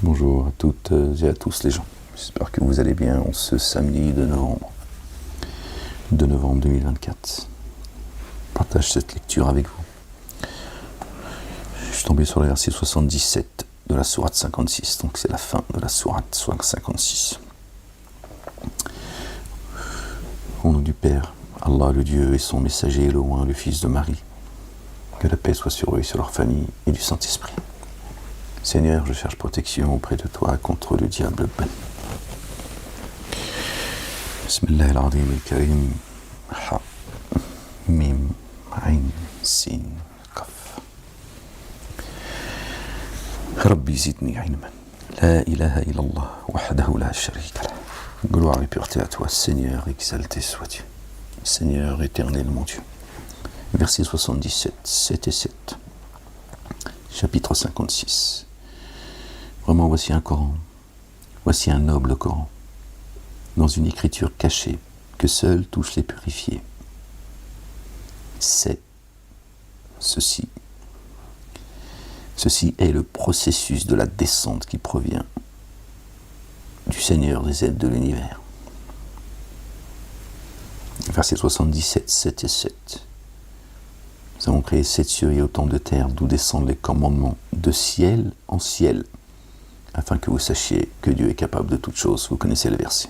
Bonjour à toutes et à tous les gens. J'espère que vous allez bien en ce samedi de novembre 2024. Je partage cette lecture avec vous. Je suis tombé sur le verset 77 de la sourate 56, donc c'est la fin de la sourate 56. Au nom du Père, Allah le Dieu et son messager, le Oint, le Fils de Marie, que la paix soit sur eux et sur leur famille et du Saint-Esprit. Seigneur, je cherche protection auprès de toi contre le diable banni. Bismillahirrahmanirrahim al-Karim. Ha, Mim, Ain, Sin, Kaf. Rabbi zidni ilman. La ilaha illallah, wahdahu la sharika lah. Gloire et pureté à toi, Seigneur, exalté soit Dieu. Seigneur éternel, mon Dieu. Verset 77, 7 et 7. Chapitre 56. Vraiment, voici un Coran, voici un noble Coran, dans une écriture cachée que seuls touchent les purifiés. C'est ceci. Ceci est le processus de la descente qui provient du Seigneur des aides de l'univers. Verset 77, 7 et 7. Nous avons créé 7 cieux et autant de terres d'où descendent les commandements de ciel en ciel, afin que vous sachiez que Dieu est capable de toutes choses. Vous connaissez le verset.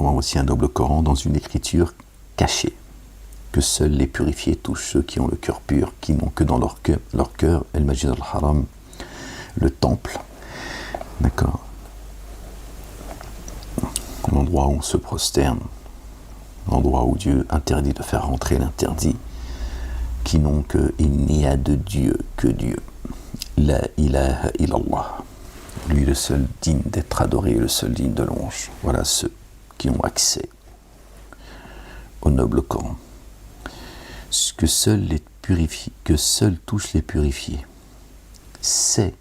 Voici un noble Coran dans une écriture cachée, que seuls les purifiés touchent, ceux qui ont le cœur pur, qui n'ont que dans leur cœur El-Majid al-Haram, le temple, d'accord, l'endroit où on se prosterne, l'endroit où Dieu interdit de faire rentrer l'interdit, qui n'ont que il n'y a de Dieu que Dieu. La ilaha illallah. Lui le seul digne d'être adoré, le seul digne de louange. Voilà ceux qui ont accès au noble Coran. Que seuls touchent les purifiés. C'est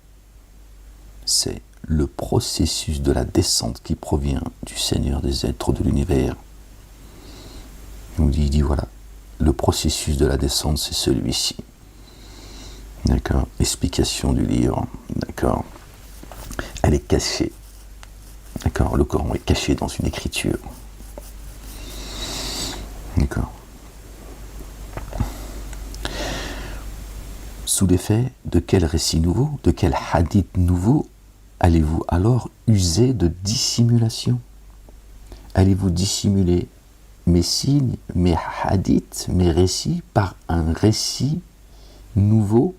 le processus de la descente qui provient du Seigneur des êtres de l'univers. Il dit voilà, le processus de la descente, c'est celui-ci. D'accord, explication du livre, d'accord. Elle est cachée, d'accord. Le Coran est caché dans une écriture, d'accord. Sous l'effet de quel récit nouveau, de quel hadith nouveau allez-vous alors user de dissimulation? Allez-vous dissimuler mes signes, mes hadiths, mes récits par un récit nouveau?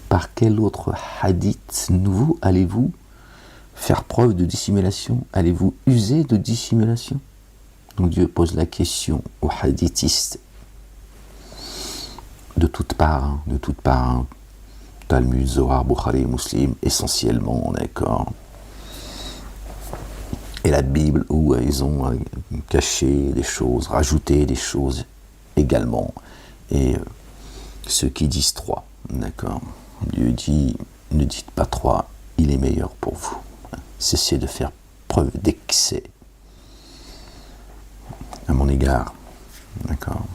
Par quel autre hadith nouveau allez-vous faire preuve de dissimulation? Allez-vous user de dissimulation? Donc Dieu pose la question aux hadithistes de toutes parts, Talmud, Zohar, Bukhari, Muslim, essentiellement, d'accord. Et la Bible, où ils ont caché des choses, rajouté des choses également. Et ceux qui disent 3, d'accord. Dieu dit, ne dites pas 3, il est meilleur pour vous. Cessez de faire preuve d'excès à mon égard. D'accord.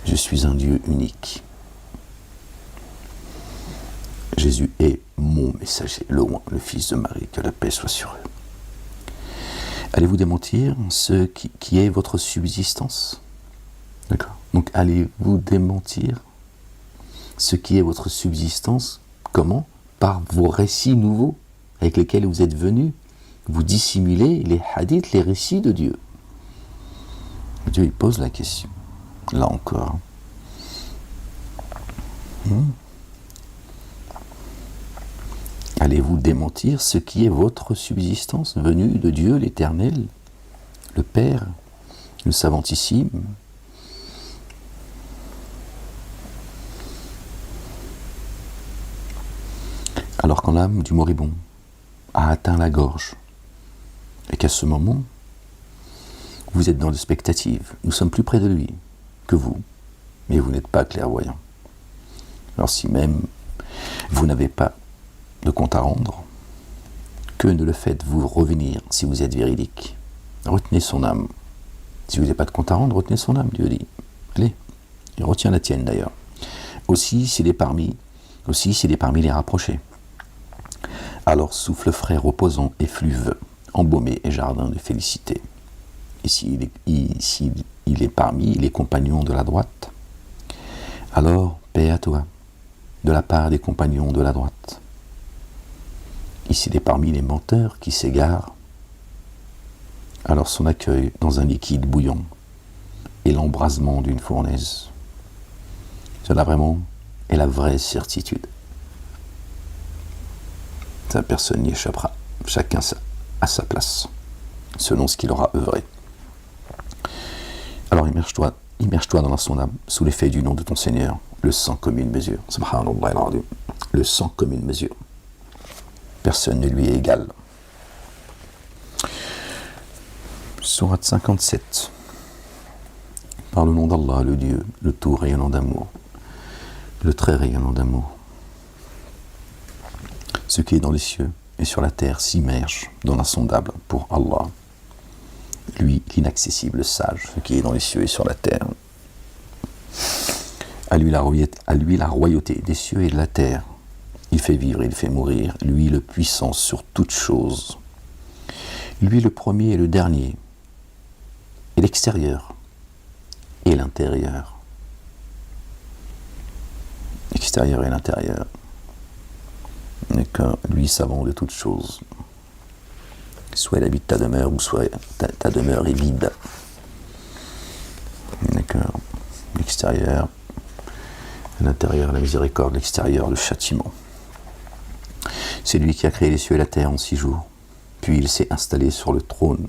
Je suis un Dieu unique. Jésus est mon messager, le Oint, le Fils de Marie, que la paix soit sur eux. Allez-vous démentir ce qui est votre subsistance? D'accord. Donc allez-vous démentir ce qui est votre subsistance? Comment? Par vos récits nouveaux avec lesquels vous êtes venus. Vous dissimulez les hadiths, les récits de Dieu. Dieu il pose la question. Là encore. Allez-vous démentir ce qui est votre subsistance venue de Dieu l'Éternel, le Père, le Savantissime? Alors quand l'âme du moribond a atteint la gorge, et qu'à ce moment, vous êtes dans l'expectative, nous sommes plus près de lui que vous, mais vous n'êtes pas clairvoyant. Alors si même vous n'avez pas de compte à rendre, que ne le faites-vous revenir si vous êtes véridique? Retenez son âme. Si vous n'avez pas de compte à rendre, retenez son âme, Dieu dit. Allez, il retient la tienne d'ailleurs. Aussi, s'il est parmi Aussi, s'il est parmi les rapprochés. Alors souffle frais reposant et fluve, embaumé et jardin de félicité. Et s'il est parmi les compagnons de la droite, alors paix à toi, de la part des compagnons de la droite. Et s'il est parmi les menteurs qui s'égarent, alors son accueil dans un liquide bouillant et l'embrasement d'une fournaise. Cela vraiment est la vraie certitude. Ça, personne n'y échappera. Chacun à sa place, selon ce qu'il aura œuvré. Alors immerge-toi dans son âme, sous l'effet du nom de ton Seigneur, le sang comme une mesure. Subhanallah al-azim. Le sang comme une mesure. Personne ne lui est égal. Sourate 57. Par le nom d'Allah, le Dieu, le tout rayonnant d'amour, le très rayonnant d'amour. Ce qui est dans les cieux et sur la terre s'immerge dans l'insondable pour Allah. Lui, l'inaccessible sage, ce qui est dans les cieux et sur la terre. À lui la royauté des cieux et de la terre. Il fait vivre et il fait mourir. Lui, le puissant sur toutes choses. Lui, le premier et le dernier. Et l'extérieur. Et l'intérieur. L'extérieur et l'intérieur. D'accord. Lui, savant de toutes choses. Soit il habite ta demeure, ou soit ta demeure est vide. D'accord. L'extérieur, l'intérieur, la miséricorde, l'extérieur, le châtiment. C'est lui qui a créé les cieux et la terre en 6 jours. Puis il s'est installé sur le trône.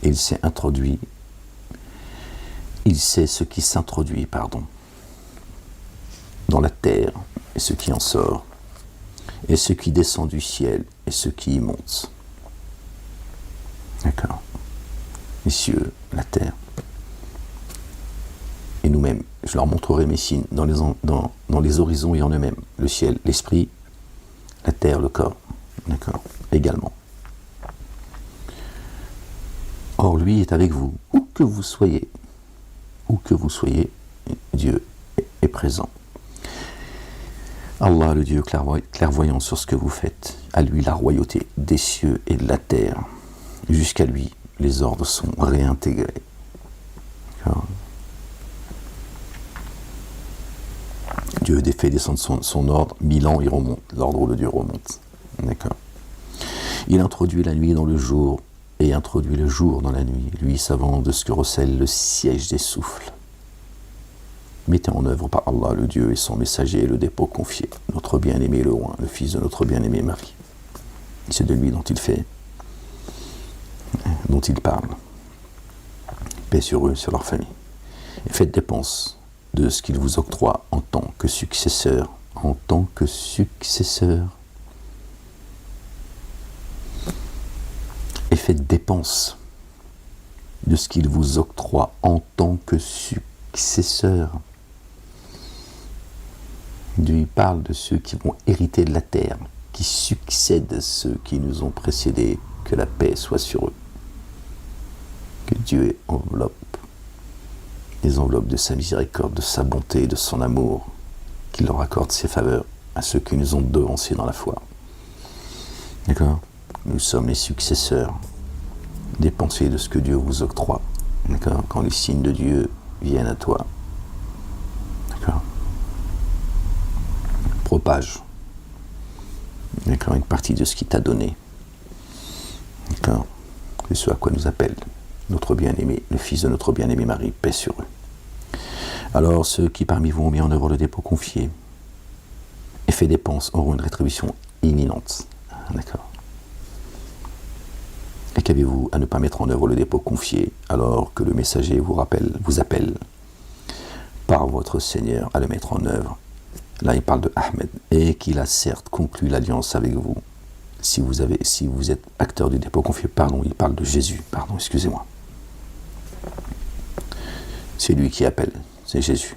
Et il s'est introduit. Il sait ce qui s'introduit, dans la terre et ce qui en sort, et ce qui descend du ciel et ce qui y monte. D'accord. Les cieux, la terre. Et nous-mêmes, je leur montrerai mes signes dans les horizons et en eux-mêmes. Le ciel, l'esprit, la terre, le corps. D'accord. Également. Or, lui est avec vous, où que vous soyez. Où que vous soyez, Dieu est présent. Allah, le Dieu clairvoyant sur ce que vous faites, à lui la royauté des cieux et de la terre. Jusqu'à lui, les ordres sont réintégrés. D'accord. Dieu fait descendre son ordre, 1000 ans, il remonte. L'ordre de Dieu remonte. D'accord. Il introduit la nuit dans le jour et introduit le jour dans la nuit, lui savant de ce que recèle le siège des souffles. Mettez en œuvre par Allah, le Dieu et son messager, le dépôt confié, notre bien-aimé le roi, le fils de notre bien-aimé Marie. C'est de lui dont il parle. Paix sur eux, sur leur famille. Et faites dépense de ce qu'il vous octroie en tant que successeur. En tant que successeur. Et faites dépense de ce qu'il vous octroie en tant que successeur. Dieu il parle de ceux qui vont hériter de la terre, qui succèdent à ceux qui nous ont précédés, que la paix soit sur eux. Que Dieu enveloppe les enveloppes de sa miséricorde, de sa bonté, de son amour, qu'il leur accorde ses faveurs à ceux qui nous ont devancés dans la foi. D'accord ? Nous sommes les successeurs des pensées de ce que Dieu vous octroie. D'accord ? Quand les signes de Dieu viennent à toi. D'accord ? Propage. D'accord ? Une partie de ce qu'il t'a donné. D'accord ? C'est ce à quoi nous appelle notre bien-aimé, le fils de notre bien-aimé Marie, paix sur eux. Alors ceux qui parmi vous ont mis en œuvre le dépôt confié et fait dépense auront une rétribution imminente. D'accord ? Et qu'avez-vous à ne pas mettre en œuvre le dépôt confié alors que le messager vous appelle par votre Seigneur à le mettre en œuvre? Là il parle de Ahmed et qu'il a certes conclu l'alliance avec vous. Si vous êtes acteur du dépôt confié, il parle de Jésus, excusez-moi. C'est lui qui appelle, c'est Jésus.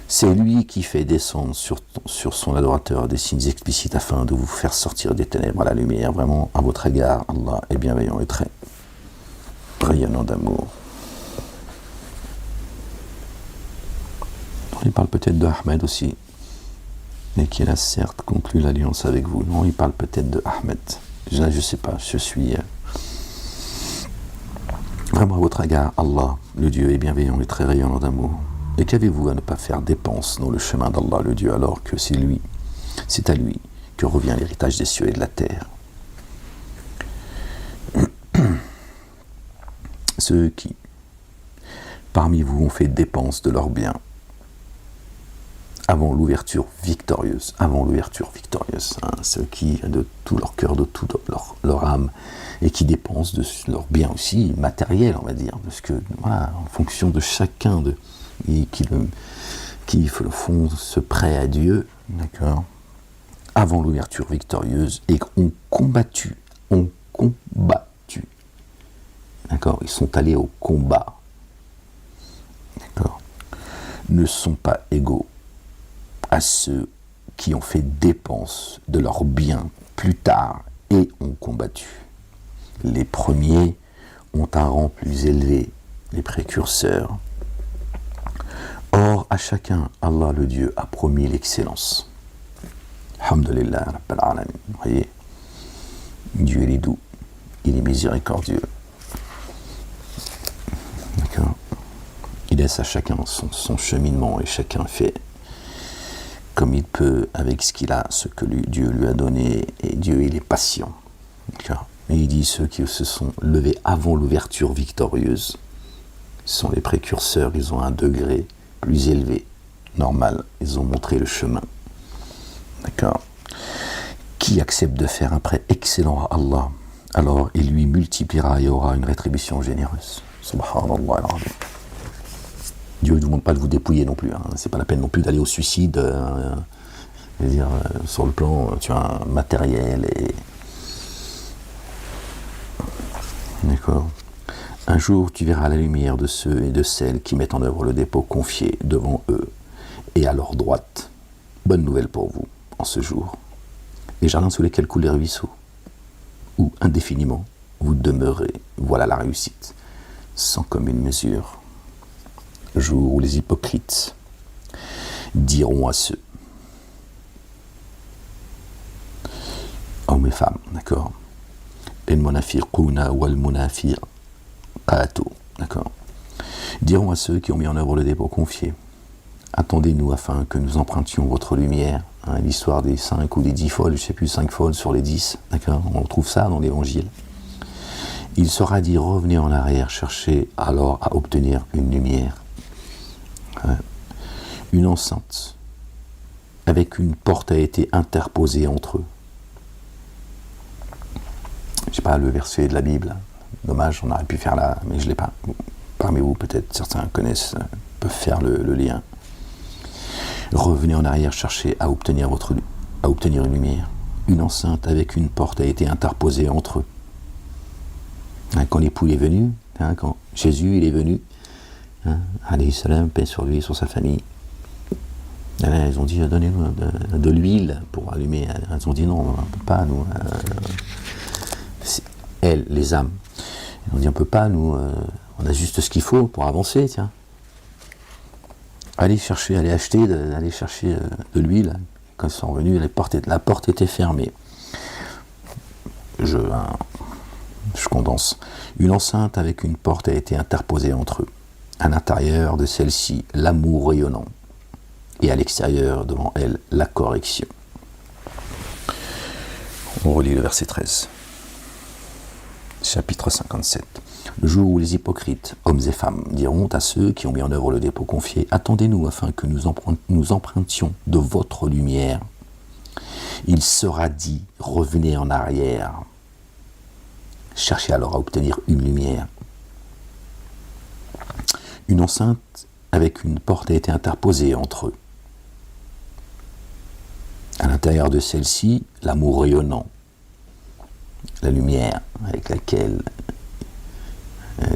C'est lui qui fait descendre sur son adorateur des signes explicites afin de vous faire sortir des ténèbres à la lumière. Vraiment, à votre égard, Allah est bienveillant et très rayonnant d'amour. Il parle peut-être de Ahmed aussi. et qu'il a certes conclu l'alliance avec vous. Non, il parle peut-être de Ahmed. Je ne sais pas, je suis vraiment à votre égard. Allah, le Dieu est bienveillant et très rayonnant d'amour. Et qu'avez-vous à ne pas faire dépense dans le chemin d'Allah, le Dieu, alors que c'est à lui que revient l'héritage des cieux et de la terre. Ceux qui, parmi vous, ont fait dépense de leurs biens avant l'ouverture victorieuse, ceux qui, de tout leur cœur, de toute leur âme, et qui dépensent de leurs biens aussi matériels, on va dire, parce que, voilà, en fonction de chacun qui font ce prêt à Dieu, d'accord, avant l'ouverture victorieuse, et ont combattu, d'accord, ils sont allés au combat, d'accord, ne sont pas égaux à ceux qui ont fait dépense de leurs biens plus tard et ont combattu. Les premiers ont un rang plus élevé, les précurseurs. Or, à chacun, Allah le Dieu a promis l'excellence. Alhamdulillah, Rabbil Alamin. Vous voyez, Dieu il est doux, il est miséricordieux. D'accord. Il laisse à chacun son cheminement et chacun fait comme il peut avec ce qu'il a, ce que Dieu lui a donné, et Dieu il est patient. D'accord. Et il dit ceux qui se sont levés avant l'ouverture victorieuse sont les précurseurs, ils ont un degré plus élevé, normal, ils ont montré le chemin. D'accord. Qui accepte de faire un prêt excellent à Allah, alors il lui multipliera et aura une rétribution généreuse. Subhanallah al-Azim. Dieu ne vous demande pas de vous dépouiller non plus. Hein. C'est pas la peine non plus d'aller au suicide, sur le plan matériel. D'accord. Un jour, tu verras la lumière de ceux et de celles qui mettent en œuvre le dépôt confié devant eux et à leur droite. Bonne nouvelle pour vous, en ce jour. Les jardins sous lesquels coulent les ruisseaux, où indéfiniment vous demeurez, voilà la réussite, sans commune mesure. Jour où les hypocrites diront à ceux, hommes et femmes, d'accord, d'accord, diront à ceux qui ont mis en œuvre le dépôt confié, attendez-nous afin que nous empruntions votre lumière. Hein, l'histoire des 5 ou des 10 folles, je ne sais plus, 5 folles sur les 10, d'accord, on retrouve ça dans l'évangile. Il sera dit, revenez en arrière, cherchez alors à obtenir une lumière. Une enceinte avec une porte a été interposée entre eux. Je sais pas le verset de la Bible, dommage, on aurait pu faire là, mais je l'ai pas. Parmi vous peut-être certains connaissent, peuvent faire le lien. Revenez en arrière, cherchez à obtenir une lumière. Une enceinte avec une porte a été interposée entre eux. Quand l'époux est venu, quand Jésus il est venu, alayhi salam, paix sur lui, sur sa famille. Ils ont dit, donnez-nous de l'huile pour allumer. Ils ont dit, non, on ne peut pas, nous. Elles, les âmes, ils ont dit, on ne peut pas, nous, on a juste ce qu'il faut pour avancer, tiens. Allez chercher de l'huile. Quand ils sont revenus, la porte était fermée. Je condense. Une enceinte avec une porte a été interposée entre eux. À l'intérieur de celle-ci, l'amour rayonnant, et à l'extérieur, devant elle, la correction. On relit le verset 13. Chapitre 57. Le jour où les hypocrites, hommes et femmes, diront à ceux qui ont mis en œuvre le dépôt confié, attendez-nous afin que nous empruntions de votre lumière. Il sera dit, revenez en arrière. Cherchez alors à obtenir une lumière. Une enceinte avec une porte a été interposée entre eux. À l'intérieur de celle-ci, l'amour rayonnant, la lumière avec laquelle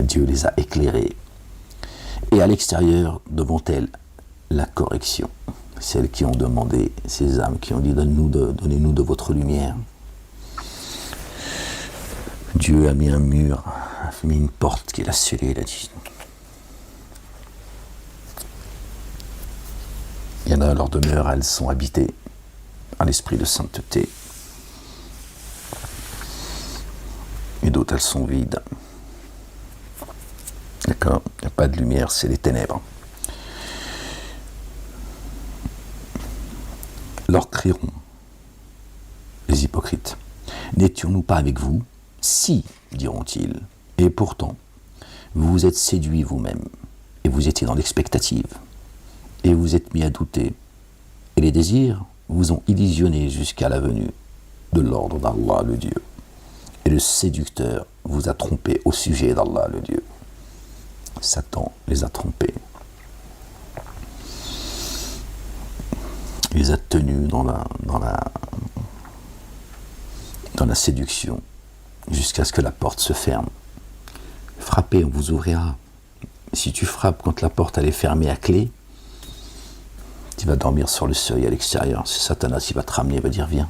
Dieu les a éclairés. Et à l'extérieur, devant elle, la correction. Celles qui ont demandé, ces âmes qui ont dit, donnez-nous de votre lumière. Dieu a mis un mur, a mis une porte qu'il a scellée, il a dit. Il y en a, leurs demeures, elles sont habitées. à l'esprit de sainteté. Et d'autres, elles sont vides. D'accord? Il n'y a pas de lumière, c'est les ténèbres. Leur crieront les hypocrites. N'étions-nous pas avec vous? Si, diront-ils. Et pourtant, vous vous êtes séduits vous-même, et vous étiez dans l'expectative, et vous êtes mis à douter, et les désirs vous ont illusionné jusqu'à la venue de l'ordre d'Allah le Dieu. Et le séducteur vous a trompé au sujet d'Allah le Dieu. Satan les a trompés. Il les a tenus dans la séduction jusqu'à ce que la porte se ferme. Frappez, on vous ouvrira. Si tu frappes quand la porte elle est fermée à clé, tu vas dormir sur le seuil à l'extérieur. C'est Satanas qui va te ramener, il va dire viens.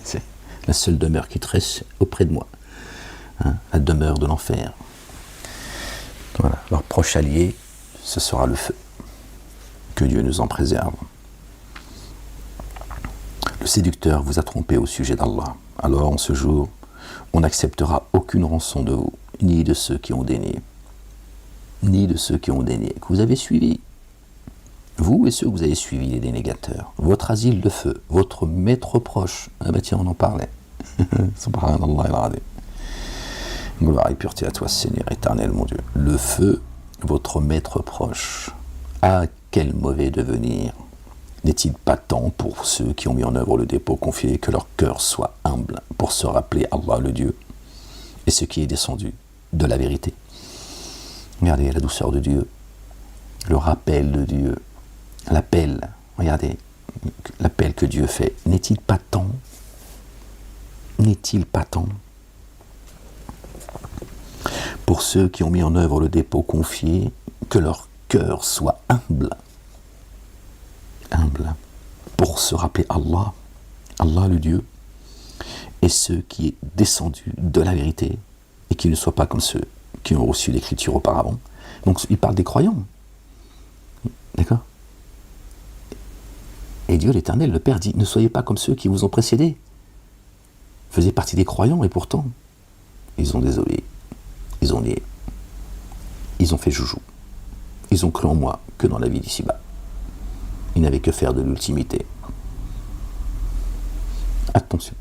C'est la seule demeure qui te reste auprès de moi. Hein, la demeure de l'enfer. Voilà. Leur proche allié, ce sera le feu. Que Dieu nous en préserve. Le séducteur vous a trompé au sujet d'Allah. Alors, en ce jour, on n'acceptera aucune rançon de vous, ni de ceux qui ont dénié, que vous avez suivis. Vous et ceux que vous avez suivis, les dénégateurs. Votre asile de feu, votre maître proche. Ah bah tiens, on en parlait. Subhanallah al-Azim. Gloire et pureté à toi, Seigneur éternel, mon Dieu. Le feu, votre maître proche. Ah, quel mauvais devenir. N'est-il pas temps pour ceux qui ont mis en œuvre le dépôt confié que leur cœur soit humble pour se rappeler Allah le Dieu et ce qui est descendu de la vérité? Regardez la douceur de Dieu, le rappel de Dieu, l'appel, regardez, l'appel que Dieu fait. N'est-il pas temps pour ceux qui ont mis en œuvre le dépôt confié que leur cœur soit humble pour se rappeler Allah le Dieu, et ceux qui est descendu de la vérité, et qui ne soient pas comme ceux qui ont reçu l'écriture auparavant. Donc il parle des croyants. D'accord? Et Dieu l'Éternel, le Père, dit, ne soyez pas comme ceux qui vous ont précédés. Faisaient partie des croyants, et pourtant, ils ont désobéi. Ils ont nié. Ils ont fait joujou. Ils ont cru en moi que dans la vie d'ici-bas. Ils n'avaient que faire de l'ultimité. Attention.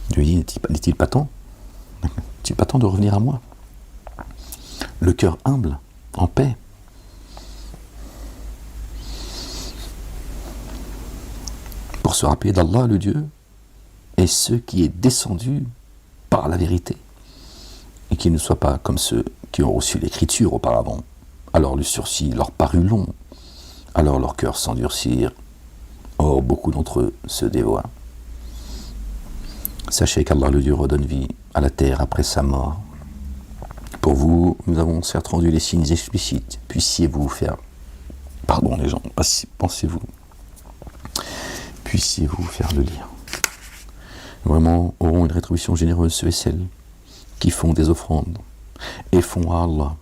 Dieu dit, n'est-il pas temps? N'est-il pas temps de revenir à moi? Le cœur humble, en paix. Pour se rappeler d'Allah le Dieu, et ce qui est descendu par la vérité, et qui ne soient pas comme ceux qui ont reçu l'écriture auparavant. Alors le sursis leur parut long, alors leurs cœurs s'endurcirent. Or, beaucoup d'entre eux se dévoient. Sachez qu'Allah le Dieu redonne vie à la terre après sa mort. Pour vous, nous avons certes rendu les signes explicites. Puissiez-vous faire... Pardon les gens, pensez-vous. Puissiez-vous faire le lire. Vraiment, auront une rétribution généreuse ceux et celles qui font des offrandes et font à Allah,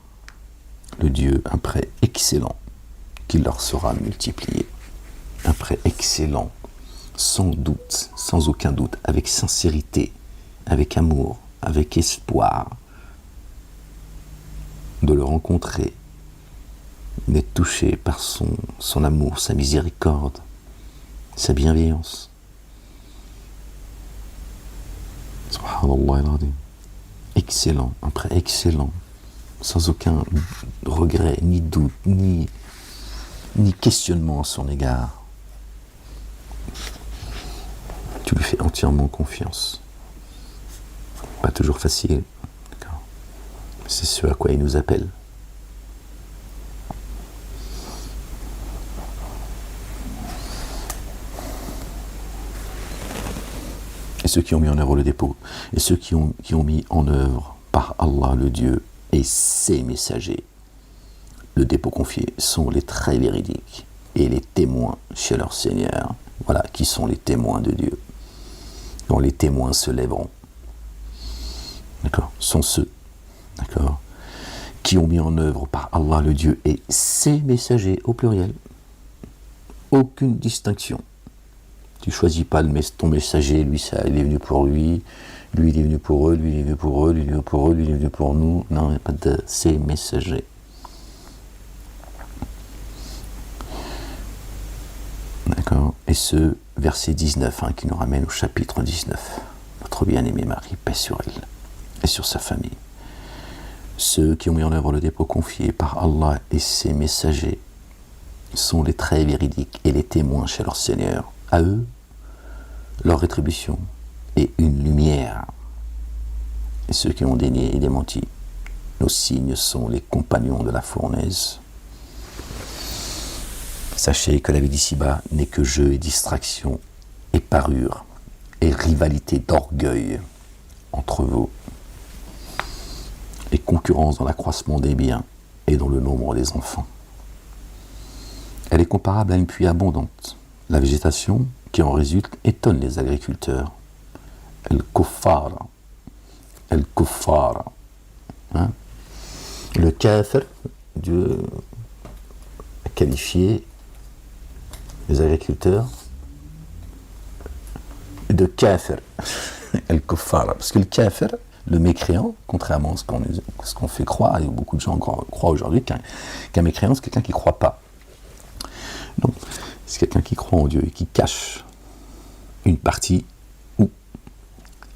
le Dieu, un prêt excellent qui leur sera multiplié. Un prêt excellent, sans doute, sans aucun doute, avec sincérité, avec amour, avec espoir de le rencontrer, d'être touché par son amour, sa miséricorde, sa bienveillance. Subhanallah al-Azim. Excellent, un prêt excellent, sans aucun regret, ni doute, ni questionnement à son égard. Tu lui fais entièrement confiance. Pas toujours facile, d'accord. C'est ce à quoi il nous appelle. Et ceux qui ont mis en œuvre le dépôt, et ceux qui ont mis en œuvre par Allah le Dieu et ses messagers, le dépôt confié, sont les très véridiques et les témoins chez leur Seigneur. Voilà, qui sont les témoins de Dieu, dont les témoins se lèveront. D'accord? Sont ceux, d'accord, qui ont mis en œuvre par Allah le Dieu et ses messagers au pluriel. Aucune distinction. Tu choisis pas ton messager, lui, ça, il est venu pour lui, lui, il est venu pour eux, lui, il est venu pour eux, lui, il est venu pour eux, lui, il est venu pour nous. Non, il n'y a pas de ces messagers. D'accord. Et ce verset 19 qui nous ramène au chapitre 19. Notre bien-aimé Marie, paix sur elle et sur sa famille. Ceux qui ont mis en œuvre le dépôt confié par Allah et ses messagers sont les traits véridiques et les témoins chez leur Seigneur. À eux, leur rétribution est une lumière. Et ceux qui ont dénié et démenti, nos signes sont les compagnons de la fournaise. Sachez que la vie d'ici-bas n'est que jeu et distraction et parure et rivalité d'orgueil entre vous et concurrence dans l'accroissement des biens et dans le nombre des enfants. Elle est comparable à une pluie abondante. La végétation qui en résulte étonne les agriculteurs. El-Kuffar. Hein? Le kafir, Dieu a qualifié les agriculteurs de kafir. El-Kuffar. Parce que le kafir, le mécréant, contrairement à ce qu'on fait croire, et beaucoup de gens croient aujourd'hui qu'un mécréant, c'est quelqu'un qui ne croit pas. Non, c'est quelqu'un qui croit en Dieu et qui cache une partie ou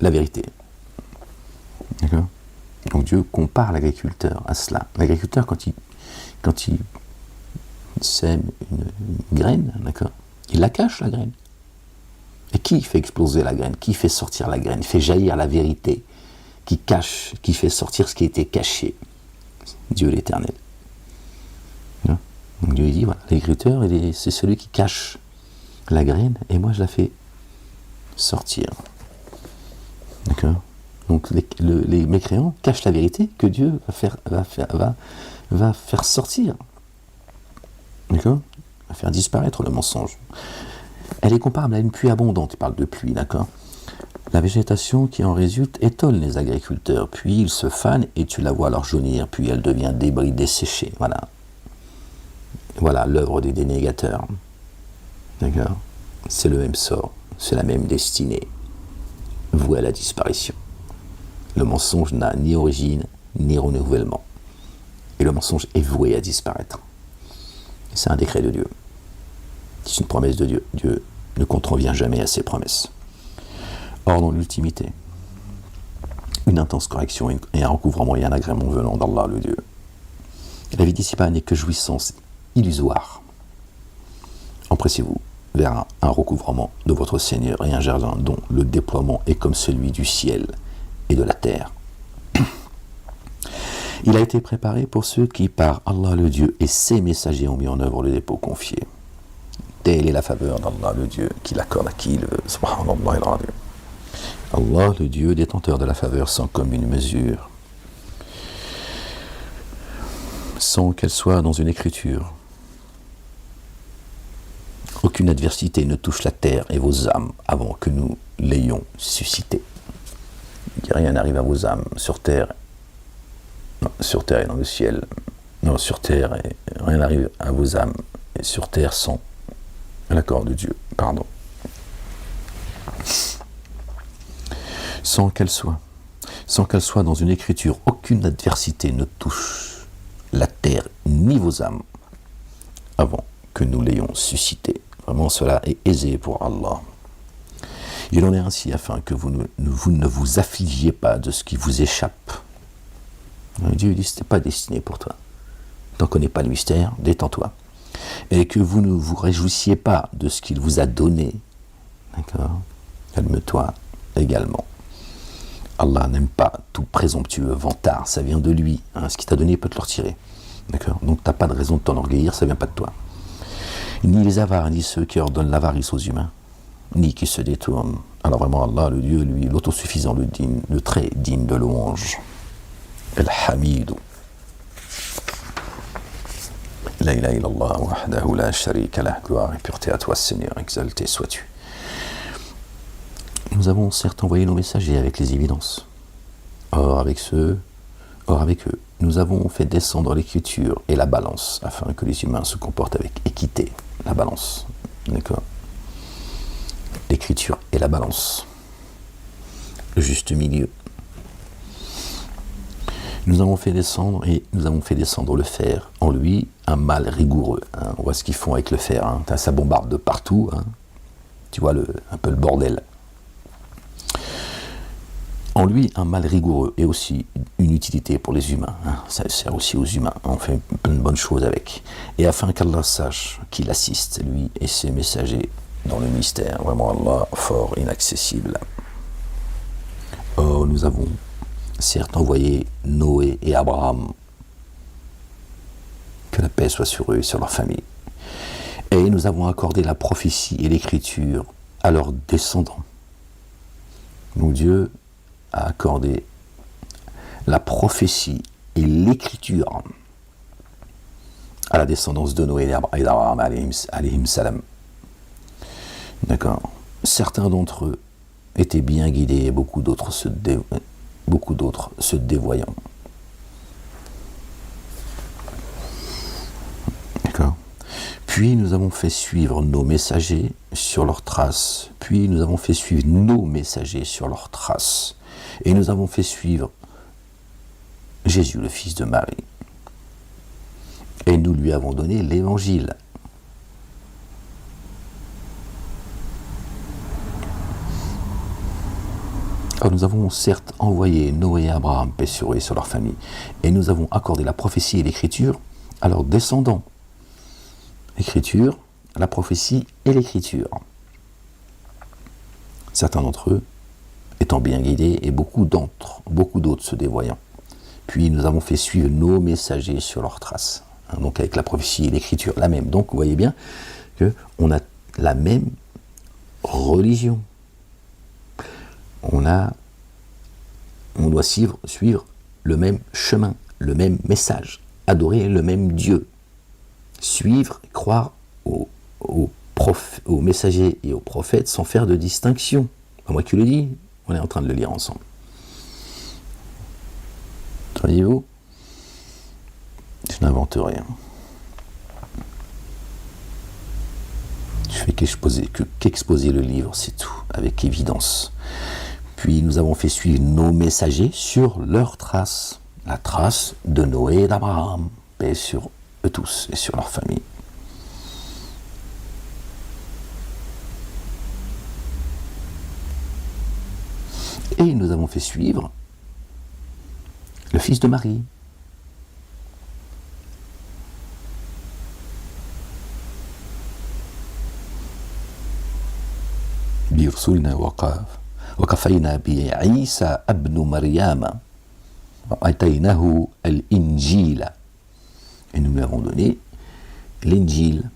la vérité. D'accord ? Donc Dieu compare l'agriculteur à cela. L'agriculteur, quand il sème une graine, d'accord, il la cache, la graine. Et qui fait exploser la graine ? Qui fait sortir la graine ? Fait jaillir la vérité, qui cache, qui fait sortir ce qui était caché. Dieu l'Éternel. Donc Dieu dit, voilà, l'agriculteur, c'est celui qui cache la graine, et moi je la fais sortir. D'accord ? Donc les mécréants cachent la vérité que Dieu va faire sortir. D'accord ? Va faire disparaître le mensonge. Elle est comparable à une pluie abondante. Il parle de pluie, d'accord ? La végétation qui en résulte étonne les agriculteurs, puis ils se fanent et tu la vois leur jaunir, puis elle devient débris desséché. Voilà l'œuvre des dénégateurs. D'accord ? C'est le même sort, c'est la même destinée, vouée à la disparition. Le mensonge n'a ni origine, ni renouvellement. Et le mensonge est voué à disparaître. C'est un décret de Dieu. C'est une promesse de Dieu. Dieu ne contrevient jamais à ses promesses. Or, dans l'ultimité, une intense correction et un recouvrement et un agrément venant d'Allah, le Dieu. La vie d'ici-bas n'est que jouissance illusoire. Empressez-vous vers un recouvrement de votre Seigneur et un jardin dont le déploiement est comme celui du ciel et de la terre. Il a été préparé pour ceux qui, par Allah le Dieu et ses messagers, ont mis en œuvre le dépôt confié. Telle est la faveur d'Allah le Dieu, qui l'accorde à qui il veut. Subhanallah al-Azim. Allah le Dieu, détenteur de la faveur sans commune mesure, sans qu'elle soit dans une écriture. Aucune adversité ne touche la terre et vos âmes avant que nous l'ayons suscité. Rien n'arrive à vos âmes sur terre. Non, sur terre et dans le ciel. Non, sur terre et rien n'arrive à vos âmes et sur terre sans l'accord de Dieu. Pardon. Sans qu'elle soit dans une écriture, aucune adversité ne touche la terre ni vos âmes avant que nous l'ayons suscité. Vraiment, cela est aisé pour Allah. Il en est ainsi afin que vous ne vous affligiez pas de ce qui vous échappe. Dieu dit, ce n'est pas destiné pour toi. Tant qu'on n'est pas le mystère, détends-toi. Et que vous ne vous réjouissiez pas de ce qu'il vous a donné. D'accord ? Calme-toi également. Allah n'aime pas tout présomptueux vantard, ça vient de lui. Ce qu'il t'a donné, il peut te le retirer. D'accord ? Donc tu n'as pas de raison de t'enorgueillir, ça ne vient pas de toi. Ni les avares, ni ceux qui ordonnent l'avarice aux humains, ni qui se détournent. Alors vraiment, Allah, le Dieu, lui, l'autosuffisant, le très digne de louange. El-Hamidou. La ilaha illallah, wahdahu la sharika lah, gloire et pureté à toi, Seigneur, exalté sois-tu. Nous avons certes envoyé nos messagers avec les évidences. Or avec eux, nous avons fait descendre l'écriture et la balance, afin que les humains se comportent avec équité. La balance, d'accord ? l'écriture et la balance, le juste milieu. Nous avons fait descendre le fer. En lui, un mal rigoureux. On voit ce qu'ils font avec le fer. Ça bombarde de partout. Tu vois un peu le bordel. En lui, un mal rigoureux et aussi une utilité pour les humains. Ça sert aussi aux humains. On fait plein de bonnes choses avec. Et afin qu'Allah sache qu'il assiste, lui et ses messagers, dans le mystère. Vraiment Allah, fort, inaccessible. Oh, nous avons certes envoyé Noé et Abraham, que la paix soit sur eux et sur leur famille. Et nous avons accordé la prophétie et l'écriture à leurs descendants. Donc Dieu a accordé la prophétie et l'écriture à la descendance de Noé et d'Abraham, alayhim salam. D'accord. Certains d'entre eux étaient bien guidés et beaucoup d'autres se dévoyant. D'accord. Puis nous avons fait suivre nos messagers sur leurs traces. Et nous avons fait suivre Jésus, le fils de Marie. Et nous lui avons donné l'évangile. Alors nous avons certes envoyé Noé et Abraham, paix sur eux et sur leur famille, et nous avons accordé la prophétie et l'écriture à leurs descendants. L'écriture, la prophétie et l'écriture. Certains d'entre eux étant bien guidés et beaucoup d'autres se dévoyant. Puis nous avons fait suivre nos messagers sur leurs traces. Donc avec la prophétie et l'écriture, la même. Donc vous voyez bien qu'on a la même religion. On doit suivre le même chemin, le même message, adorer le même Dieu, suivre, croire aux messagers et aux prophètes sans faire de distinction. Pas moi qui le dis, on est en train de le lire ensemble. Voyez-vous, je n'invente rien. Je fais qu'exposer le livre, c'est tout, avec évidence. Puis nous avons fait suivre nos messagers sur leurs traces, la trace de Noé et d'Abraham, paix sur eux tous et sur leur famille. Et nous avons fait suivre le fils de Marie. بِرُسُلِنَا وَقَفَيْنَا بِعِيسَى ابْنُ مَرْيَمَ وَآتَيْنَاهُ الْإِنْجِيلَ. Et nous lui avons donné l'Injil.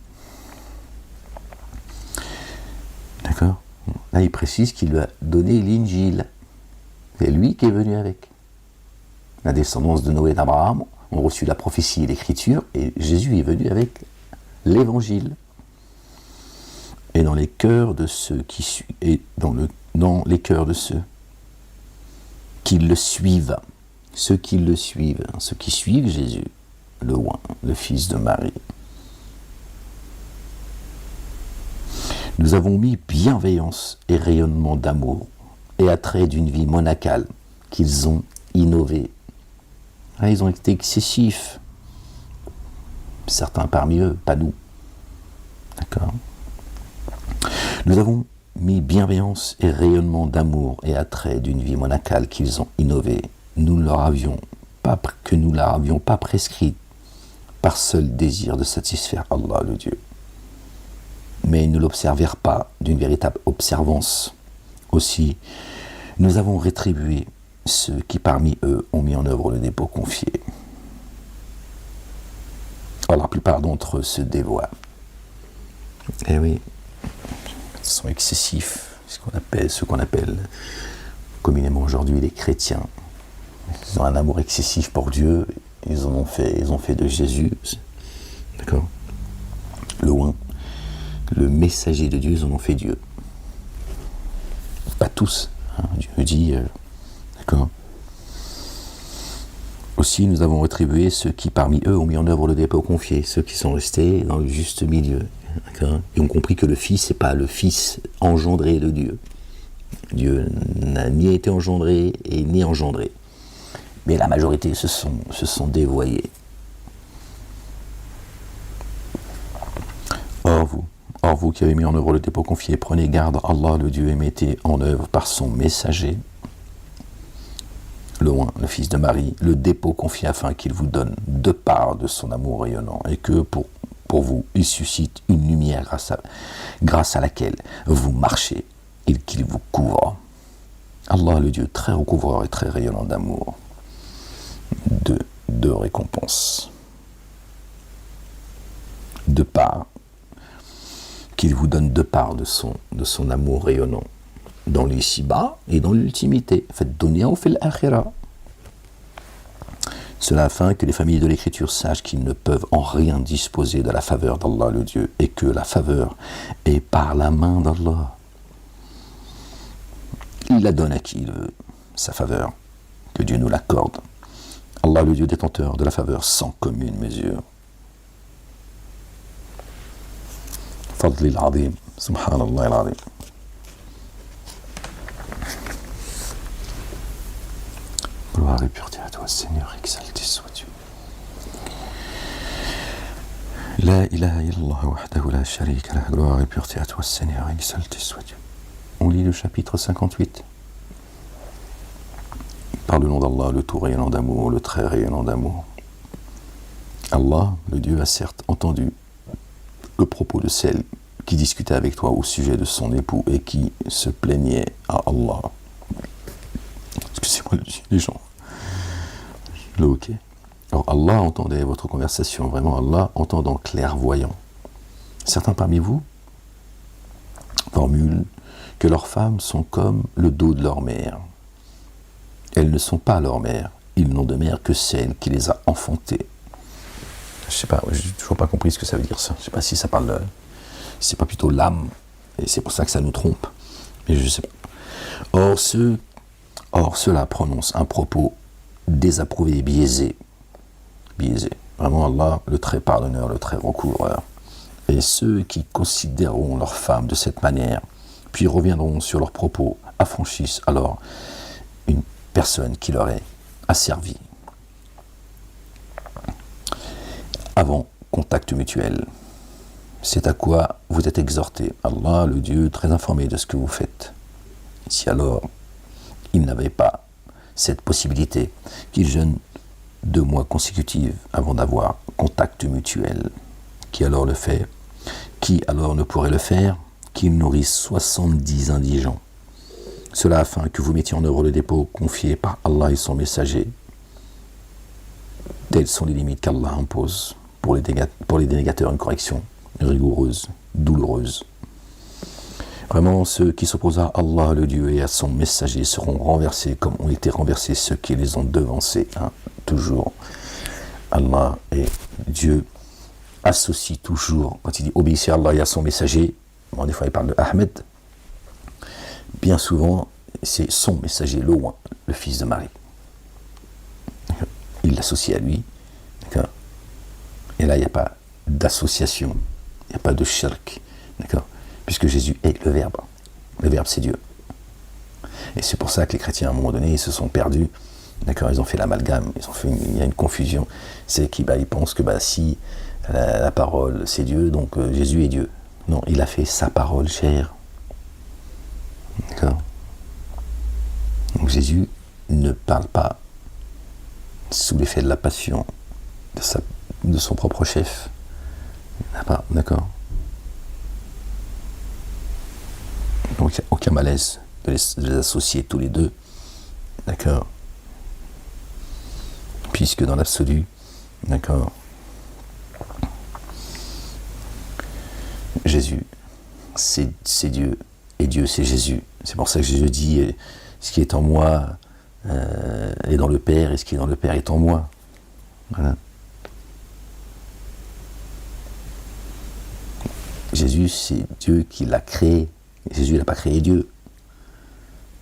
D'accord ? Là, il précise qu'il lui a donné l'Injil. C'est lui qui est venu avec. La descendance de Noé et d'Abraham ont reçu la prophétie et l'écriture, et Jésus est venu avec l'Évangile. Et dans les cœurs de ceux qui le suivent, ceux qui suivent Jésus, le oint, le fils de Marie. Nous avons mis bienveillance et rayonnement d'amour et attrait d'une vie monacale qu'ils ont innové. Ils ont été excessifs. Certains parmi eux, pas nous. D'accord ? Nous avons mis bienveillance et rayonnement d'amour et attrait d'une vie monacale qu'ils ont innové. Que nous leur avions pas prescrit par seul désir de satisfaire Allah, le Dieu. Mais ils ne l'observèrent pas d'une véritable observance. Aussi, nous avons rétribué ceux qui parmi eux ont mis en œuvre le dépôt confié. Alors, la plupart d'entre eux se dévoient. Eh oui, ils sont excessifs, ce qu'on appelle communément aujourd'hui les chrétiens. Ils ont un amour excessif pour Dieu, ils ont fait de Jésus, d'accord, le oint, le messager de Dieu, ils en ont fait Dieu. Pas tous, Dieu dit, d'accord. Aussi, nous avons rétribué ceux qui parmi eux ont mis en œuvre le dépôt confié, ceux qui sont restés dans le juste milieu. d'accord, et ont compris que le Fils, n'est pas le Fils engendré de Dieu. Dieu n'a ni été engendré et ni engendré. Mais la majorité se sont dévoyés. Or vous qui avez mis en œuvre le dépôt confié, prenez garde, Allah le Dieu, et mettez en œuvre par son messager, le Fils de Marie, le dépôt confié afin qu'il vous donne de part de son amour rayonnant, et que pour vous, il suscite une lumière grâce à laquelle vous marchez et qu'il vous couvre. Allah le Dieu très recouvreur et très rayonnant d'amour, de récompense, de part, qu'il vous donne de part de son amour rayonnant, dans l'ici-bas et dans l'ultimité. Faites dunya ou fil akhira. Cela afin que les familles de l'écriture sachent qu'ils ne peuvent en rien disposer de la faveur d'Allah le Dieu, et que la faveur est par la main d'Allah. Il la donne à qui il veut, sa faveur, que Dieu nous l'accorde. Allah le Dieu détenteur de la faveur sans commune mesure. Fadli al-azim, subhanallah al-azim. Gloire et pureté à toi, Seigneur, exalté sois-tu. La ilaha illallah wahdahu la sharika lah. Gloire et pureté à toi, Seigneur, exalté sois-tu. On lit le chapitre 58. Par le nom d'Allah, le tout rayonnant d'amour, le très rayonnant d'amour. Allah, le Dieu, a certes entendu le propos de celle qui discutait avec toi au sujet de son époux et qui se plaignait à Allah. Excusez-moi, les gens. Ok. Alors Allah entendait votre conversation, vraiment Allah entendant clairvoyant. Certains parmi vous formulent que leurs femmes sont comme le dos de leur mère. Elles ne sont pas leur mère, ils n'ont de mère que celle qui les a enfantées. Je sais pas, j'ai toujours pas compris ce que ça veut dire ça. Je sais pas si ça parle de... C'est pas plutôt l'âme, et c'est pour ça que ça nous trompe. Mais je sais pas. Or cela prononce un propos désapprouvé, biaisé. Vraiment Allah, le très pardonneur, le très recouvreur. Et ceux qui considéreront leurs femmes de cette manière, puis reviendront sur leurs propos, affranchissent alors une personne qui leur est asservie. Avant contact mutuel, c'est à quoi vous êtes exhortés, Allah, le Dieu très informé de ce que vous faites. Si alors il n'avait pas cette possibilité qu'il jeûne 2 mois consécutifs avant d'avoir contact mutuel, qui alors le fait? Qui alors ne pourrait le faire? Qu'il nourrisse 70 indigents. Cela afin que vous mettiez en œuvre le dépôt confié par Allah et son messager. Telles sont les limites qu'Allah impose pour les dénégateurs, une correction rigoureuse, douloureuse. Vraiment, ceux qui s'opposent à Allah, le Dieu, et à son messager seront renversés comme ont été renversés ceux qui les ont devancés. Toujours, Allah et Dieu associent toujours, quand il dit obéissez à Allah et à son messager, bon, des fois il parle de Ahmed, bien souvent c'est son messager, le fils de Marie. Il l'associe à lui, d'accord. Et là il n'y a pas d'association, il n'y a pas de shirk, d'accord, puisque Jésus est le Verbe c'est Dieu. Et c'est pour ça que les chrétiens à un moment donné ils se sont perdus, d'accord, ils ont fait l'amalgame, il y a une confusion, c'est qu'ils ils pensent que si la parole c'est Dieu, donc Jésus est Dieu. Non, il a fait sa parole chère. D'accord. Donc Jésus ne parle pas sous l'effet de la passion de son propre chef. Il n'a pas, d'accord. Donc il n'y a aucun malaise de les associer tous les deux, d'accord. Puisque dans l'absolu, d'accord, Jésus, c'est Dieu, et Dieu, c'est Jésus. C'est pour ça que Jésus dit, ce qui est en moi est dans le Père, et ce qui est dans le Père est en moi. Voilà. Jésus, c'est Dieu qui l'a créé. Jésus, il n'a pas créé Dieu.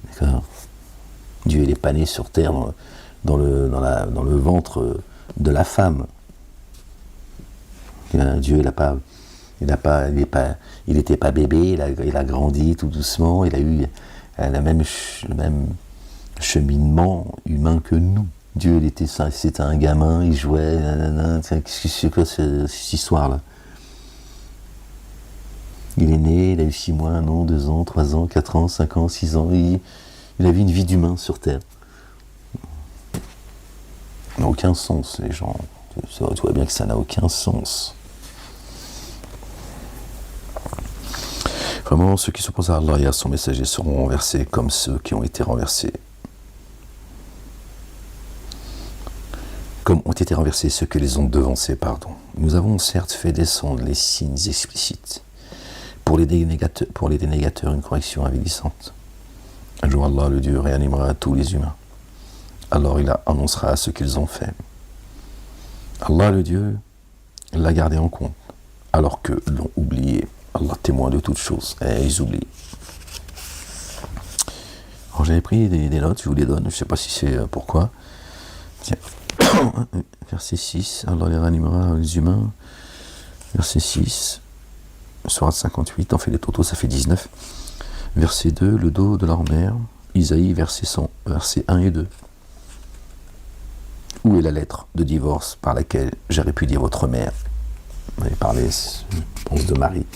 D'accord. Dieu, il n'est pas né sur terre dans le ventre de la femme. Dieu, il n'a pas Il n'était pas bébé, il a grandi tout doucement, il a eu le même cheminement humain que nous. Dieu, c'était un gamin, il jouait, c'est quoi cette histoire-là? Il est né, il a eu 6 mois, 1 an, 2 ans, 3 ans, 4 ans, 5 ans, 6 ans, il a vu une vie d'humain sur Terre. Ça n'a aucun sens, les gens. Tu vois bien que ça n'a aucun sens. Vraiment, ceux qui s'opposent à Allah et à son messager seront renversés comme ceux qui ont été renversés. Comme ont été renversés ceux qui les ont devancés, pardon. Nous avons certes fait descendre les signes explicites. Pour les dénégateurs, une correction avilissante. Un jour, Allah, le Dieu, réanimera tous les humains. Alors il annoncera ce qu'ils ont fait. Allah, le Dieu, l'a gardé en compte, alors que l'ont oublié. Allah témoin de toutes choses, et ils oublient. Alors j'avais pris des notes, je vous les donne, je ne sais pas si c'est pourquoi. Tiens, verset 6, Allah les réanimera les humains. Verset 6, sourate 58, on fait les totaux, ça fait 19. Verset 2, le dos de leur mère. Isaïe, verset 1 et 2. Où est la lettre de divorce par laquelle j'ai répudié votre mère? On avait parlé, je pense, de Marie.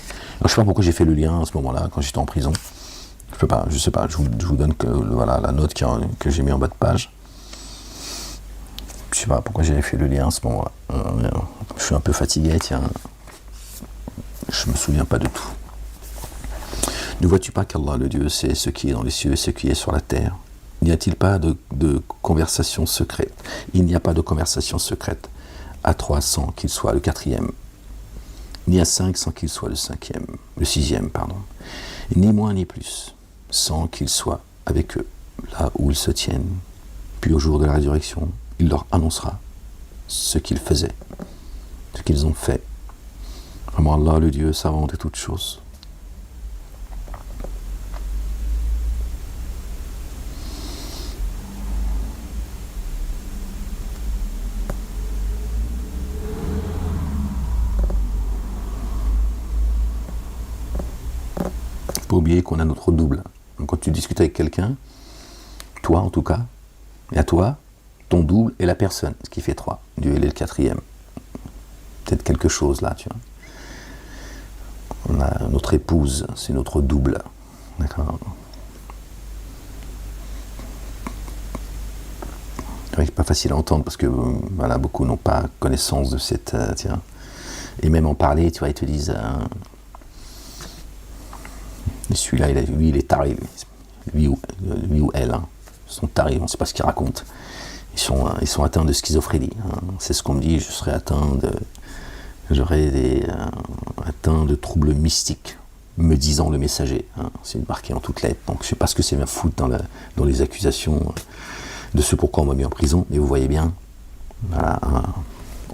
Alors, je ne sais pas pourquoi j'ai fait le lien à ce moment-là, quand j'étais en prison. Je sais pas, je vous donne la note que j'ai mis en bas de page. Je ne sais pas pourquoi j'ai fait le lien à ce moment-là. Je suis un peu fatigué, tiens. Je ne me souviens pas de tout. Ne vois-tu pas qu'Allah, le Dieu, sait ce qui est dans les cieux et ce qui est sur la terre? N'y a-t-il pas de conversation secrète? Il n'y a pas de conversation secrète à 3 sans qu'il soit le 4e, ni à 5 sans qu'il soit le 6e, pardon, ni moins ni plus, sans qu'il soit avec eux, là où ils se tiennent. Puis au jour de la résurrection, il leur annoncera ce qu'ils faisaient, ce qu'ils ont fait. Vraiment, Allah, le Dieu, savant de toutes choses. Pas oublier qu'on a notre double. Donc quand tu discutes avec quelqu'un, toi en tout cas, et à toi, ton double est la personne, ce qui fait 3. Dieu il est le 4e. Peut-être quelque chose là, tu vois. On a notre épouse, c'est notre double. D'accord. C'est pas facile à entendre parce que voilà, beaucoup n'ont pas connaissance de cette. Tiens. Et même en parler, tu vois, ils te disent. Celui-là, lui, il est taré, lui ou elle, hein. Ils sont tarés, on ne sait pas ce qu'ils racontent. Ils sont atteints de schizophrénie. Hein. C'est ce qu'on me dit, j'aurais atteint de troubles mystiques, me disant le messager. Hein. C'est marqué en toutes lettres. Donc je ne sais pas ce que c'est ma faute dans les accusations de ce pourquoi on m'a mis en prison, mais vous voyez bien, voilà, hein.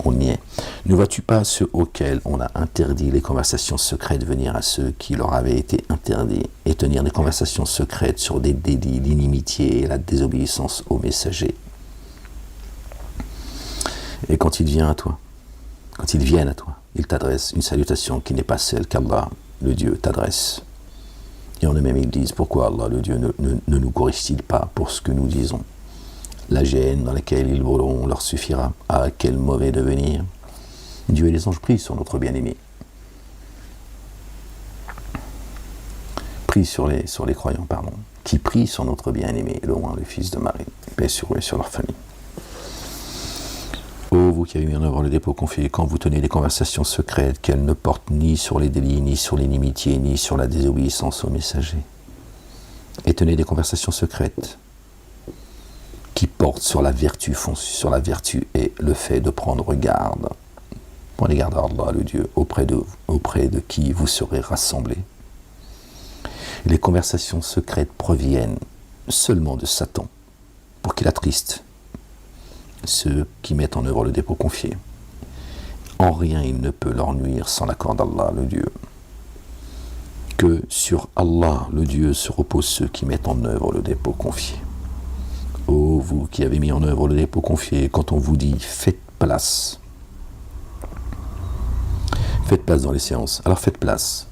On y est. Ne vois-tu pas ceux auxquels on a interdit les conversations secrètes venir à ceux qui leur avaient été interdits et tenir des conversations secrètes sur des délits, l'inimitié et la désobéissance aux messagers? Et quand ils viennent à toi, ils t'adressent une salutation qui n'est pas celle qu'Allah, le Dieu, t'adresse. Et en eux-mêmes, ils disent, pourquoi Allah, le Dieu, ne nous corrige-t-il pas pour ce que nous disons? La gêne dans laquelle ils voleront leur suffira. Ah, quel mauvais devenir! Dieu et les anges prient sur notre bien-aimé. Prient sur les croyants, pardon. Qui prient sur notre bien-aimé, le roi, le fils de Marie. Paix sur eux et sur leur famille. Ô vous qui avez mis en œuvre le dépôt confié, quand vous tenez des conversations secrètes, qu'elles ne portent ni sur les délits, ni sur l'inimitié, ni sur la désobéissance aux messagers. Et tenez des conversations secrètes qui portent sur la vertu, et le fait de prendre garde. Prenez garde à Allah, le Dieu, auprès de qui vous serez rassemblés. Les conversations secrètes proviennent seulement de Satan, pour qu'il attriste ceux qui mettent en œuvre le dépôt confié. En rien il ne peut leur nuire sans l'accord d'Allah, le Dieu. Que sur Allah, le Dieu, se reposent ceux qui mettent en œuvre le dépôt confié. Ô vous qui avez mis en œuvre le dépôt confié, quand on vous dit « faites place », Faites place dans les séances. Alors faites place.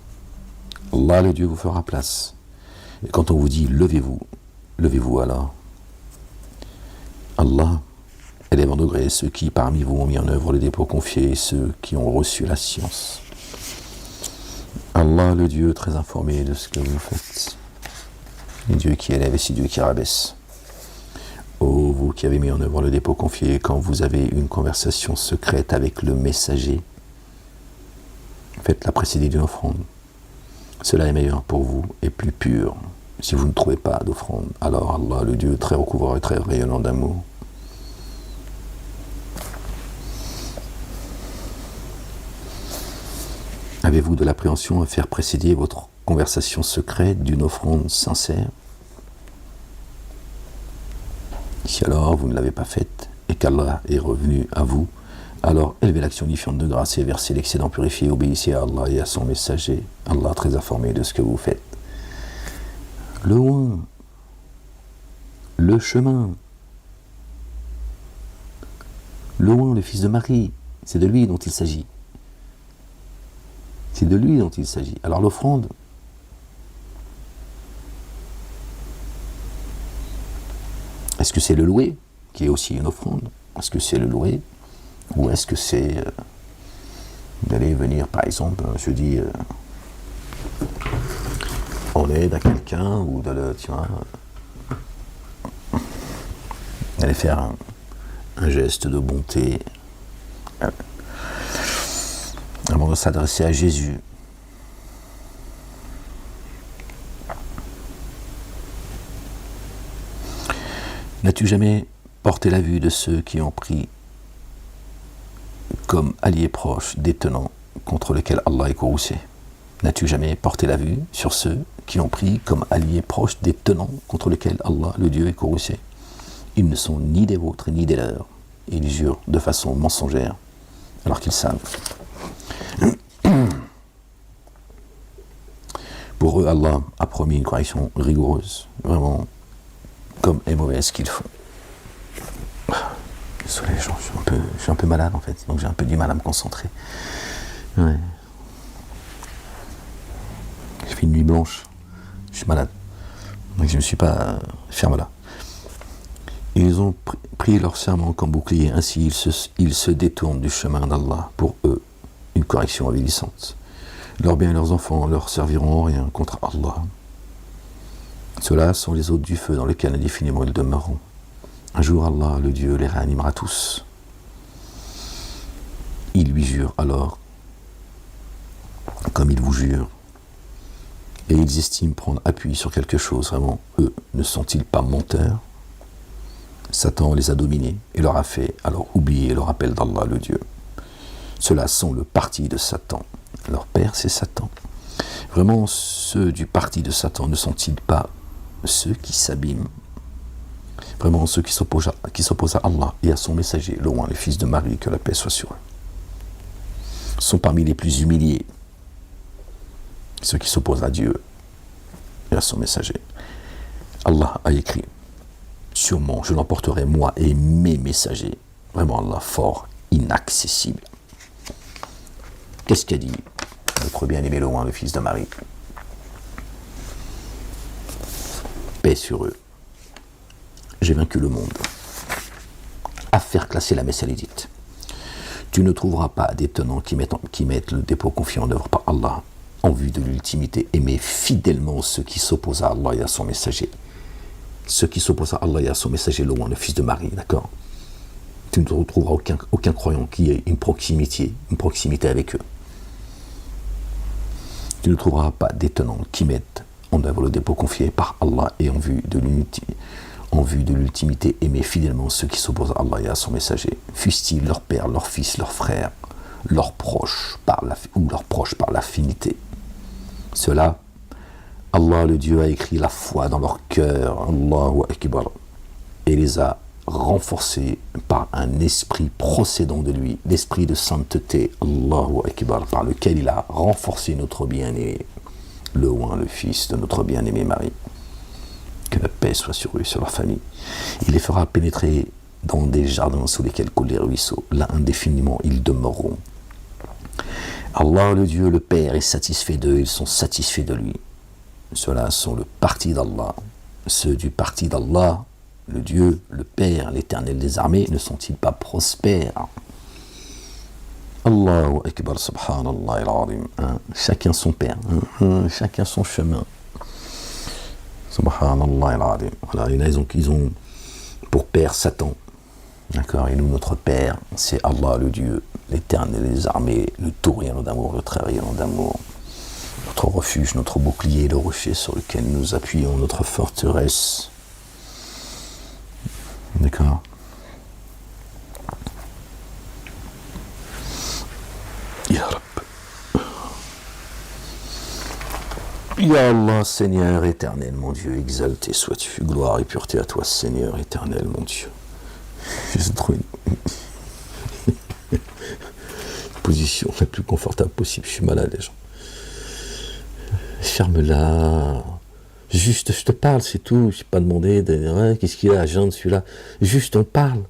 Allah, le Dieu, vous fera place. Et quand on vous dit levez-vous, levez-vous alors. Allah élève en degré ceux qui parmi vous ont mis en œuvre les dépôts confiés et ceux qui ont reçu la science. Allah, le Dieu très informé de ce que vous faites. Le Dieu qui élève et c'est Dieu qui rabaisse. Ô vous qui avez mis en œuvre le dépôt confié, quand vous avez une conversation secrète avec le messager, faites-la précéder d'une offrande. Cela est meilleur pour vous et plus pur. Si vous ne trouvez pas d'offrande, alors Allah, le Dieu très recouvrant et très rayonnant d'amour. Avez-vous de l'appréhension à faire précéder votre conversation secrète d'une offrande sincère? Si alors vous ne l'avez pas faite et qu'Allah est revenu à vous, alors élevez l'action unifiante de grâce et versez l'excédent purifié, obéissez à Allah et à son messager. Allah très informé de ce que vous faites. Loin, le chemin, loin, le fils de Marie, c'est de lui dont il s'agit. C'est de lui dont il s'agit. Alors l'offrande, est-ce que c'est le loué qui est aussi une offrande? Est-ce que c'est le loué? Ou est-ce que c'est d'aller venir, par exemple, je dis, on aide à quelqu'un ou d'aller faire un geste de bonté avant de s'adresser à Jésus. N'as-tu jamais porté la vue de ceux qui ont pris comme alliés proches des tenants contre lesquels Allah est courroucé? N'as-tu jamais porté la vue sur ceux qui ont pris comme alliés proches des tenants contre lesquels Allah, le Dieu, est courroucé? Ils ne sont ni des vôtres ni des leurs. Ils jurent de façon mensongère alors qu'ils savent. Pour eux, Allah a promis une correction rigoureuse, vraiment comme et mauvaise qu'il faut. Désolé, je suis un peu malade en fait, donc j'ai un peu du mal à me concentrer. Ouais. J'ai fait une nuit blanche, je suis malade, donc je ne me suis pas ferme là. Ils ont pris leur serment comme bouclier, ainsi ils se détournent du chemin d'Allah. Pour eux, une correction avilissante. Leurs biens et leurs enfants leur serviront en rien contre Allah. Ceux-là sont les hôtes du feu dans lesquels indéfiniment ils demeureront. Un jour, Allah, le Dieu, les réanimera tous. Ils lui jurent alors, comme ils vous jurent, et ils estiment prendre appui sur quelque chose. Vraiment, eux, ne sont-ils pas menteurs? Satan les a dominés et leur a fait alors oublier le rappel d'Allah, le Dieu. Ceux-là sont le parti de Satan. Leur père, c'est Satan. Vraiment, ceux du parti de Satan ne sont-ils pas ceux qui s'abîment? Vraiment, ceux qui s'opposent à Allah et à son messager, loin les fils de Marie, que la paix soit sur eux, sont parmi les plus humiliés. Ceux qui s'opposent à Dieu et à son messager. Allah a écrit: sûrement, je l'emporterai moi et mes messagers. Vraiment, Allah fort, inaccessible. Qu'est-ce qu'a dit notre bien-aimé loin, le fils de Marie? Paix sur eux. J'ai vaincu le monde. À faire classer la Messalidite. Tu ne trouveras pas des tenants qui mettent le dépôt confié en œuvre par Allah en vue de l'ultimité. Aimer fidèlement ceux qui s'opposent à Allah et à son messager. Ceux qui s'opposent à Allah et à son messager, loin, le fils de Marie, d'accord? Tu ne retrouveras aucun croyant qui ait une proximité avec eux. Tu ne trouveras pas des tenants qui mettent en œuvre le dépôt confié par Allah et en vue de l'ultimité, aimer fidèlement ceux qui s'opposent à Allah et à son messager, fussent-ils leur père, leur fils, leur frère, leurs proches par l'affinité. Cela, Allah, le Dieu, a écrit la foi dans leur cœur, Allahu Akbar, et les a renforcés par un esprit procédant de lui, l'esprit de sainteté, Allahu Akbar, par lequel il a renforcé notre bien-aimé, le fils de notre bien-aimé Marie. Que la paix soit sur eux et sur leur famille. Il les fera pénétrer dans des jardins sous lesquels coulent les ruisseaux. Là, indéfiniment, ils demeureront. Allah, le Dieu, le Père, est satisfait d'eux, ils sont satisfaits de lui. Ceux-là sont le parti d'Allah. Ceux du parti d'Allah, le Dieu, le Père, l'Éternel des armées, ne sont-ils pas prospères? Allahu Akbar, subhanallah al-azim. Chacun son Père, chacun son chemin. Subhanallah al-azim. Voilà, et là, ils ont pour Père Satan. D'accord, et nous, notre Père, c'est Allah, le Dieu, l'Éternel des armées, le tout rien d'amour, le très rien d'amour. Notre refuge, notre bouclier, le rocher sur lequel nous appuyons, notre forteresse. D'accord. Ya Rab. Ya Allah, Seigneur éternel, mon Dieu, exalté sois-tu, gloire et pureté à toi, Seigneur éternel, mon Dieu. J'ai trouvé une position la plus confortable possible, je suis malade, les gens. Ferme-la. Juste, je te parle, c'est tout. Je n'ai pas demandé de, qu'est-ce qu'il a à jeune celui-là. Juste, on parle.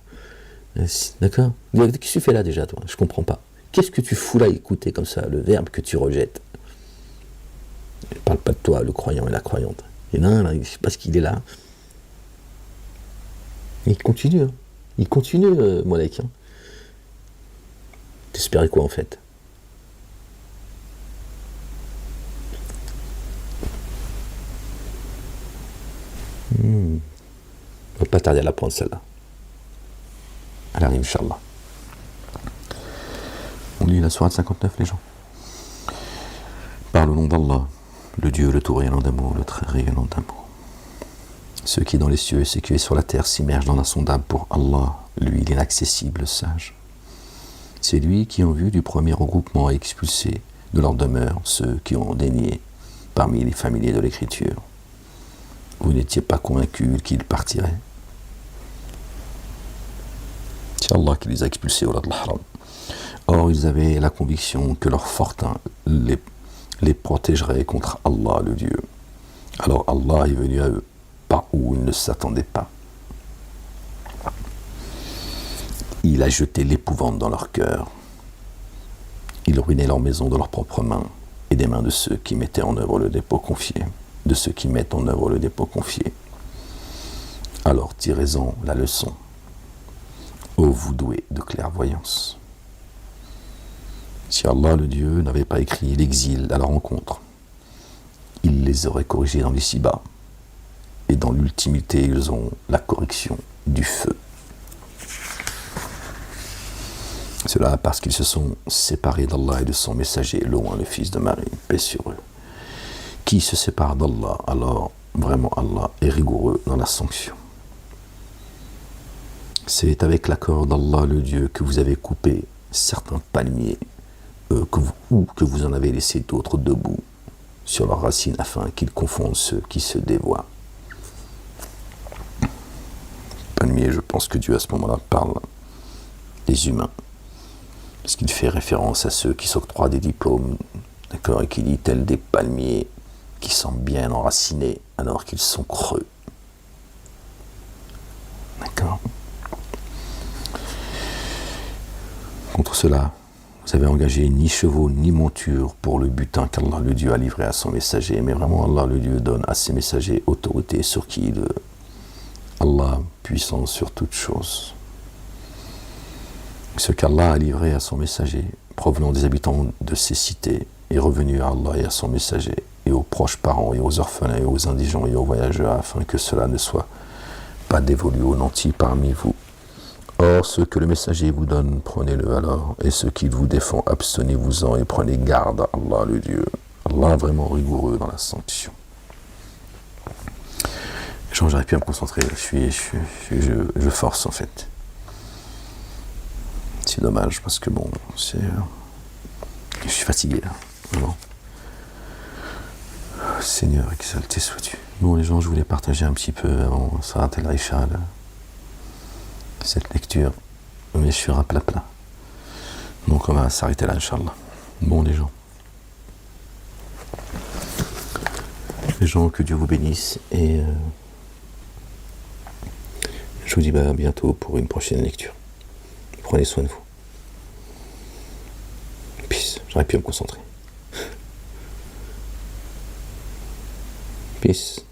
D'accord? Qu'est-ce que tu fais là déjà, toi? Je comprends pas. Qu'est-ce que tu fous là, écouter comme ça, le verbe que tu rejettes? Je ne parle pas de toi, le croyant et la croyante. Et là, je ne sais pas ce qu'il est là. Et il continue. Hein. Il continue, Molek. Hein. T'espérais quoi, en fait? On va pas tarder à l'apprendre celle-là. Elle arrive, Inch'Allah. On lit la sourate 59, les gens. Par le nom d'Allah, le Dieu, le tout rayonnant d'amour, le très rayonnant d'amour. Ceux qui dans les cieux et ceux qui sur la terre s'immergent dans l'insondable pour Allah, lui, l'inaccessible, sage. C'est lui qui, en vue du premier regroupement, a expulsé de leur demeure ceux qui ont dénié parmi les familiers de l'écriture. Vous n'étiez pas convaincus qu'ils partiraient. C'est Allah qui les a expulsés au delà de l'Haram. Or, ils avaient la conviction que leur fortin les protégerait contre Allah, le Dieu. Alors Allah est venu à eux, par où ils ne s'attendaient pas. Il a jeté l'épouvante dans leur cœur. Il ruinait leur maison de leurs propres mains et des mains de ceux qui mettaient en œuvre le dépôt confié. De ceux qui mettent en œuvre le dépôt confié. Alors tirez-en la leçon, ô vous doués de clairvoyance. Si Allah, le Dieu, n'avait pas écrit l'exil à leur rencontre, il les aurait corrigés dans l'ici-bas, et dans l'ultimité, ils ont la correction du feu. Cela parce qu'ils se sont séparés d'Allah et de son messager, loin le fils de Marie, paix sur eux. Qui se sépare d'Allah, alors vraiment Allah est rigoureux dans la sanction. C'est avec l'accord d'Allah le Dieu que vous avez coupé certains palmiers que vous en avez laissé d'autres debout sur leurs racines afin qu'ils confondent ceux qui se dévoient. Palmiers, je pense que Dieu à ce moment-là parle des humains, parce qu'il fait référence à ceux qui s'octroient des diplômes, d'accord, et qui dit tels des palmiers qui sont bien enracinés alors qu'ils sont creux. D'accord. Contre cela, vous avez engagé ni chevaux ni montures pour le butin qu'Allah le Dieu a livré à son messager. Mais vraiment, Allah le Dieu donne à ses messagers autorité sur qui il veut. Allah puissant sur toutes choses. Ce qu'Allah a livré à son messager, provenant des habitants de ces cités, est revenu à Allah et à son messager, et aux proches parents, et aux orphelins, et aux indigents, et aux voyageurs, afin que cela ne soit pas dévolu aux nantis parmi vous. Or, ce que le messager vous donne, prenez-le alors, et ce qu'il vous défend, abstenez-vous-en, et prenez garde à Allah le Dieu. Allah est vraiment rigoureux dans la sanction. J'arrive plus à me concentrer, je force en fait. C'est dommage, parce que bon, je suis fatigué là, vraiment. Seigneur, exalté sois-tu. Bon les gens, je voulais partager un petit peu avant Salat al-Isha, cette lecture, mais je suis à plat. Donc on va s'arrêter là, Inch'Allah. Bon les gens, que Dieu vous bénisse, et je vous dis à bientôt pour une prochaine lecture. Prenez soin de vous. Peace. J'aurais pu me concentrer. Peace.